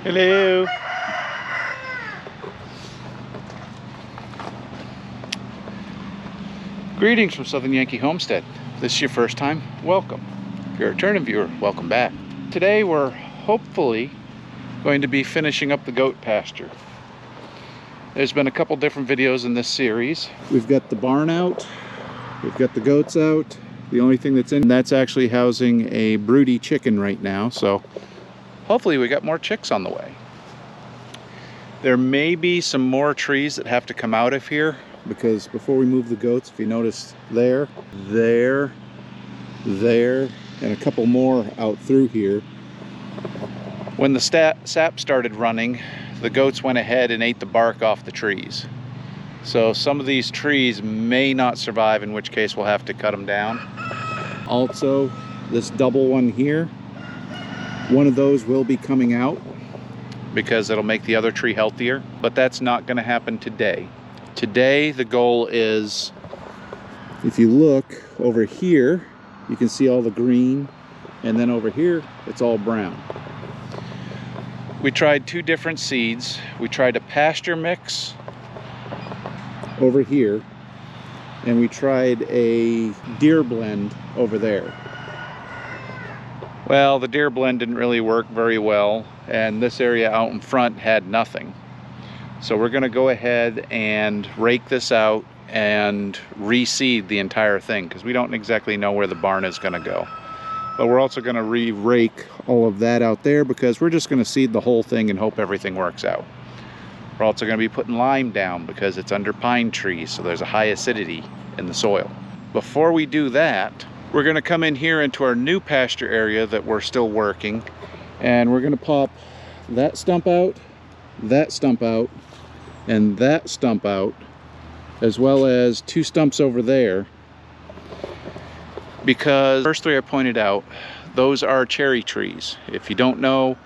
Hello. Greetings from Southern Yankee Homestead. If this is your first time, welcome. If you're a returning viewer, welcome back. Today we're hopefully going to be finishing up the goat pasture. There's been a couple different videos in this series. We've got the barn out, we've got the goats out. The only thing that's in, that's actually housing a broody chicken right now, so hopefully we got more chicks on the way. There may be some more trees that have to come out of here, because before we move the goats, if you notice there, and a couple more out through here. When the sap started running, the goats went ahead and ate the bark off the trees. So some of these trees may not survive, in which case we'll have to cut them down. Also, this double one here, one of those will be coming out because it'll make the other tree healthier, but that's not going to happen today. Today the goal is, if you look over here, you can see all the green, and then over here it's all brown. We tried two different seeds. We tried a pasture mix over here, and we tried a deer blend over there. Well, the deer blend didn't really work very well, and this area out in front had nothing. So we're going to go ahead and rake this out and reseed the entire thing, because we don't exactly know where the barn is going to go. But we're also going to re-rake all of that out there, because we're just going to seed the whole thing and hope everything works out. We're also going to be putting lime down because it's under pine trees, so there's a high acidity in the soil. Before we do that, we're going to come in here into our new pasture area that we're still working, and we're going to pop that stump out, and that stump out, as well as two stumps over there, because the first three I pointed out, those are cherry trees. If you don't know,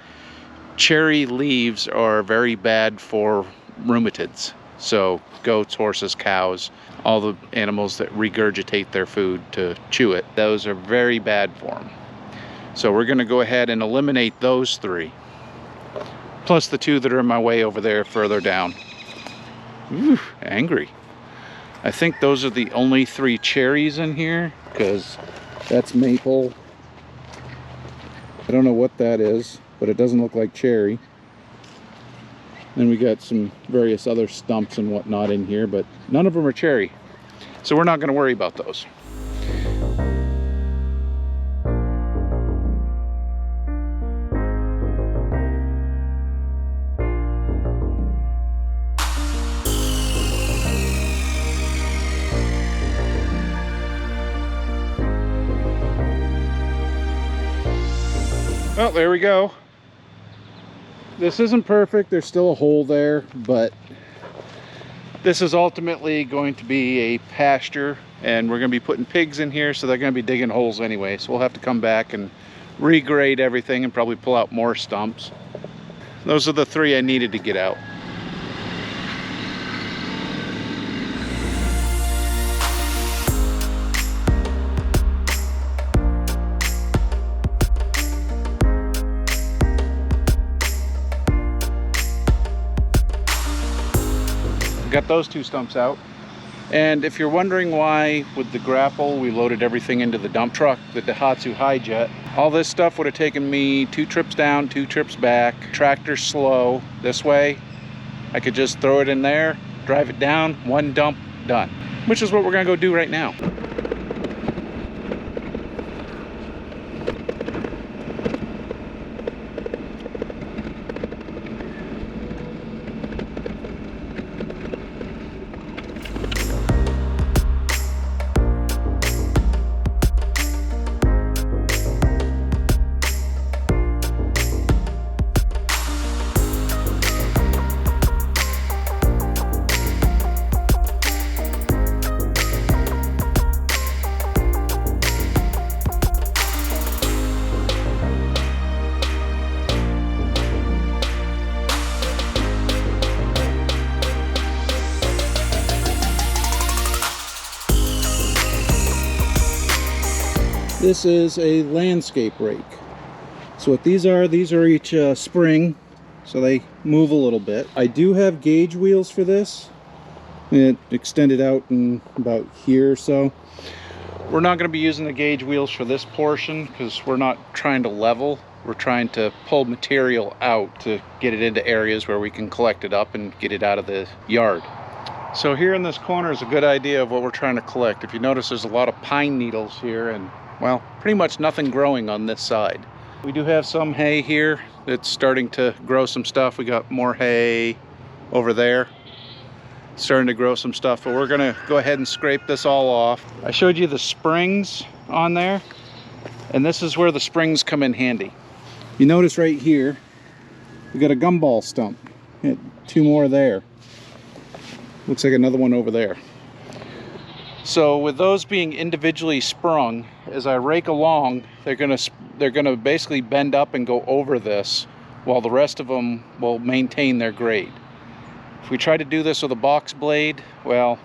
cherry leaves are very bad for rumatids. So goats, horses, cows, all the animals that regurgitate their food to chew it, those are very bad for them. So we're going to go ahead and eliminate those three, plus the two that are in my way over there further down. Ooh, angry. I think those are the only three cherries in here, because that's maple. I don't know what that is, but it doesn't look like cherry. Then we got some various other stumps and whatnot in here, but none of them are cherry. So we're not going to worry about those. Well, there we go. This isn't perfect, there's still a hole there, but this is ultimately going to be a pasture, and we're going to be putting pigs in here, so they're going to be digging holes anyway. So we'll have to come back and regrade everything and probably pull out more stumps. Those are the three I needed to get out. Got those two stumps out. And if you're wondering why with the grapple we loaded everything into the dump truck, the Daihatsu Hi-Jet, all this stuff would have taken me 2 trips down, 2 trips back. Tractor's slow. This way I could just throw it in there, drive it down, one dump, done. Which is what we're gonna go do right now. This is a landscape rake. So what these are each spring so they move a little bit. I do have gauge wheels for this. It extended out in about here or so. We're not going to be using the gauge wheels for this portion because we're not trying to level. We're trying to pull material out to get it into areas where we can collect it up and get it out of the yard. So here in this corner is a good idea of what we're trying to collect. If you notice, there's a lot of pine needles here and, well, pretty much nothing growing on this side. We do have some hay here that's starting to grow some stuff. We got more hay over there, starting to grow some stuff, but we're gonna go ahead and scrape this all off. I showed you the springs on there, and this is where the springs come in handy. You notice right here, we got a gumball stump. Two more there. Looks like another one over there. So with those being individually sprung, as I rake along, they're gonna basically bend up and go over this, while the rest of them will maintain their grade. If we try to do this with a box blade, well,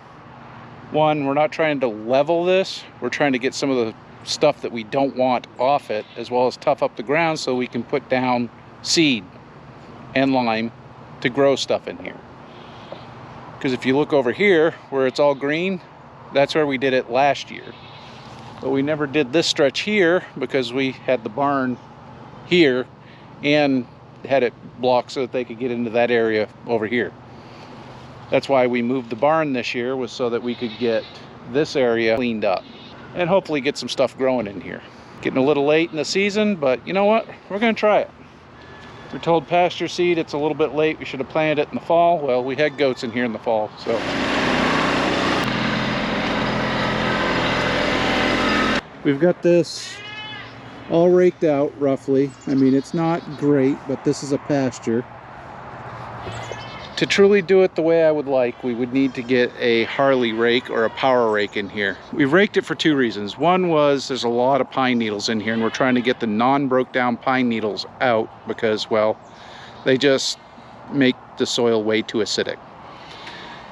one, we're not trying to level this, we're trying to get some of the stuff that we don't want off it, as well as tough up the ground so we can put down seed and lime to grow stuff in here. Because if you look over here where it's all green, that's where we did it last year. But we never did this stretch here because we had the barn here and had it blocked so that they could get into that area over here. That's why we moved the barn this year, was so that we could get this area cleaned up and hopefully get some stuff growing in here. Getting a little late in the season, but you know what? We're gonna try it. We're told pasture seed, it's a little bit late. We should have planted it in the fall. Well, we had goats in here in the fall, so. We've got this all raked out roughly. I mean, it's not great, but this is a pasture. To truly do it the way I would like, we would need to get a Harley rake or a power rake in here. We raked it for two reasons. One was there's a lot of pine needles in here, and we're trying to get the non-broke down pine needles out because, well, they just make the soil way too acidic.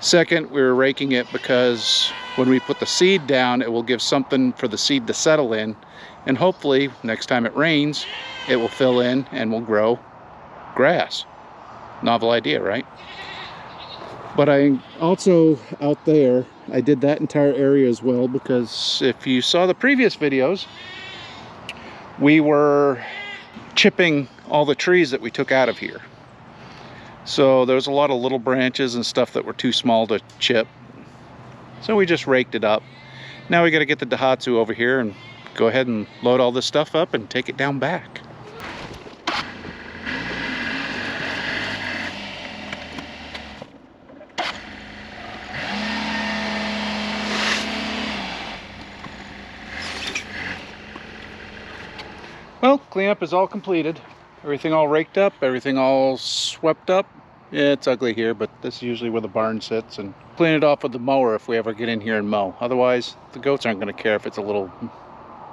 Second, we were raking it because when we put the seed down, it will give something for the seed to settle in, and hopefully next time it rains, it will fill in and will grow grass. Novel idea, right? But I also, out there, I did that entire area as well, because if you saw the previous videos, we were chipping all the trees that we took out of here. So there's a lot of little branches and stuff that were too small to chip. So we just raked it up. Now we got to get the Daihatsu over here and go ahead and load all this stuff up and take it down back. Well, cleanup is all completed. Everything all raked up, everything all swept up. Yeah, it's ugly here, but this is usually where the barn sits, and clean it off with the mower if we ever get in here and mow. Otherwise, the goats aren't going to care if it's a little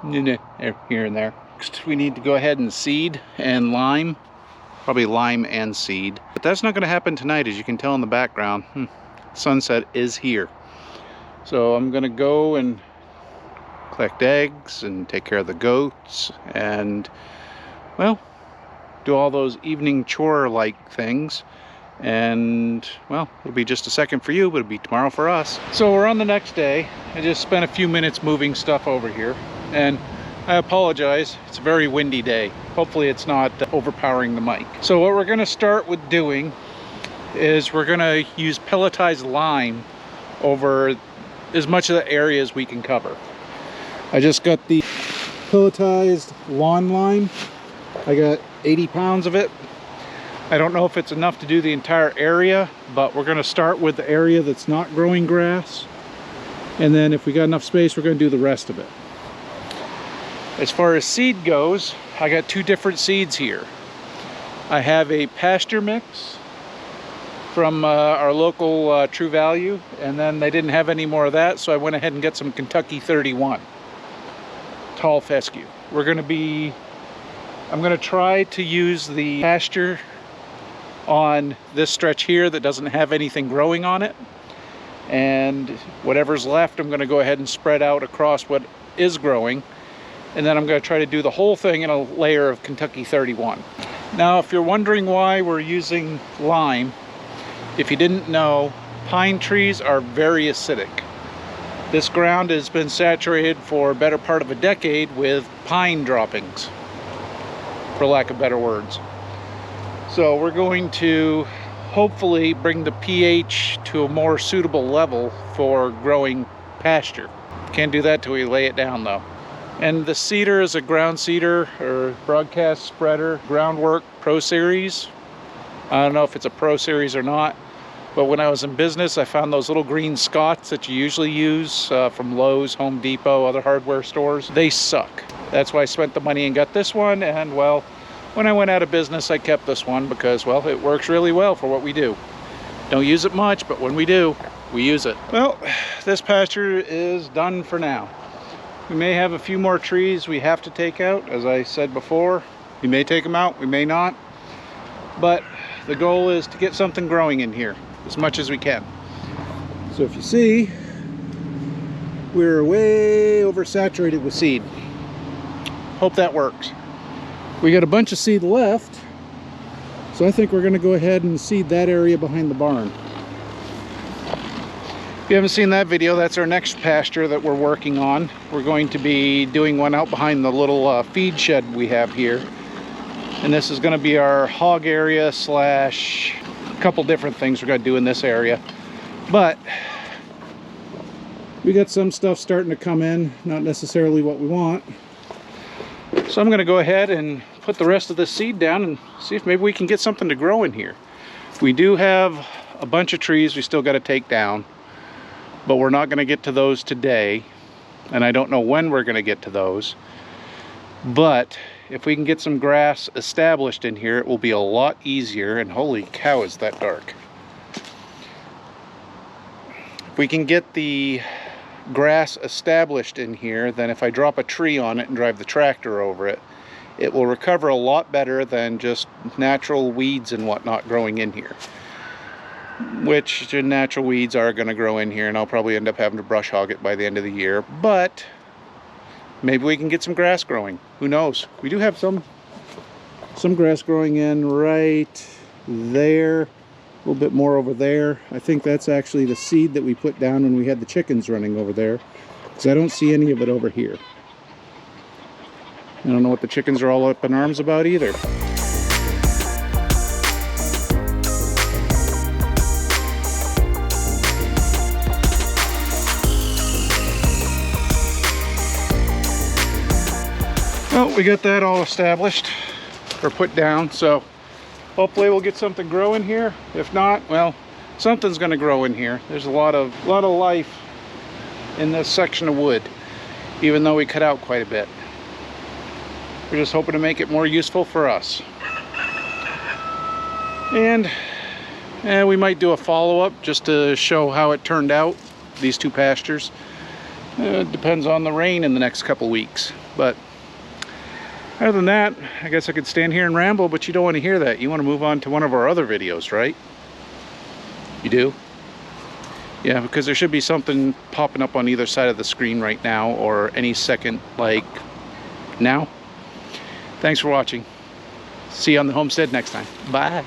here and there. Next, we need to go ahead and seed and lime. Probably lime and seed. But that's not going to happen tonight, as you can tell in the background. Sunset is here. So I'm going to go and collect eggs and take care of the goats and, well, do all those evening chore-like things. And, well, it'll be just a second for you, but it'll be tomorrow for us. So we're on the next day. I just spent a few minutes moving stuff over here, and I apologize. It's a very windy day. Hopefully it's not overpowering the mic. So what we're going to start with doing is we're going to use pelletized lime over as much of the area as we can cover. I just got the pelletized lawn lime. I got 80 pounds of it. I don't know if it's enough to do the entire area, but we're going to start with the area that's not growing grass. And then if we got enough space, we're going to do the rest of it. As far as seed goes, I got two different seeds here. I have a pasture mix from our local True Value, and then they didn't have any more of that, so I went ahead and got some Kentucky 31 tall fescue. I'm going to try to use the pasture on this stretch here that doesn't have anything growing on it, and whatever's left I'm going to go ahead and spread out across what is growing, and then I'm going to try to do the whole thing in a layer of Kentucky 31. Now, if you're wondering why we're using lime, if you didn't know, pine trees are very acidic. This ground has been saturated for a better part of a decade with pine droppings, for lack of better words. So we're going to hopefully bring the pH to a more suitable level for growing pasture. Can't do that till we lay it down though. And the seeder is a ground seeder or broadcast spreader, Groundwork Pro Series. I don't know if it's a Pro Series or not, but when I was in business, I found those little green Scots that you usually use from Lowe's, Home Depot, other hardware stores. They suck. That's why I spent the money and got this one, and well, when I went out of business, I kept this one because, well, it works really well for what we do. Don't use it much, but when we do, we use it. Well, this pasture is done for now. We may have a few more trees we have to take out, as I said before. We may take them out, we may not. But the goal is to get something growing in here as much as we can. So if you see, we're way oversaturated with seed. Hope that works. We got a bunch of seed left, so I think we're going to go ahead and seed that area behind the barn. If you haven't seen that video, that's our next pasture that we're working on. We're going to be doing one out behind the little feed shed we have here. And this is going to be our hog area slash a couple different things we're going to do in this area. But we got some stuff starting to come in, not necessarily what we want. So I'm going to go ahead and put the rest of this seed down and see if maybe we can get something to grow in here. We do have a bunch of trees we still got to take down, but we're not going to get to those today, and I don't know when we're going to get to those. But if we can get some grass established in here, it will be a lot easier. And holy cow, is that dark. If we can get the grass established in here, then if I drop a tree on it and drive the tractor over it, it will recover a lot better than just natural weeds and whatnot growing in here. Which natural weeds are going to grow in here, and I'll probably end up having to brush hog it by the end of the year. But maybe we can get some grass growing. Who knows? We do have some grass growing in right there. A little bit more over there. I think that's actually the seed that we put down when we had the chickens running over there, because I don't see any of it over here. I don't know what the chickens are all up in arms about either. Well, we got that all established or put down, so hopefully we'll get something growing here. If not, well, something's going to grow in here. There's a lot of life in this section of wood, even though we cut out quite a bit. We're just hoping to make it more useful for us. And we might do a follow-up just to show how it turned out, these two pastures. It depends on the rain in the next couple weeks. But other than that, I guess I could stand here and ramble, but you don't want to hear that. You want to move on to one of our other videos, right? You do? Yeah, because there should be something popping up on either side of the screen right now, or any second, like now. Thanks for watching. See you on the homestead next time. Bye.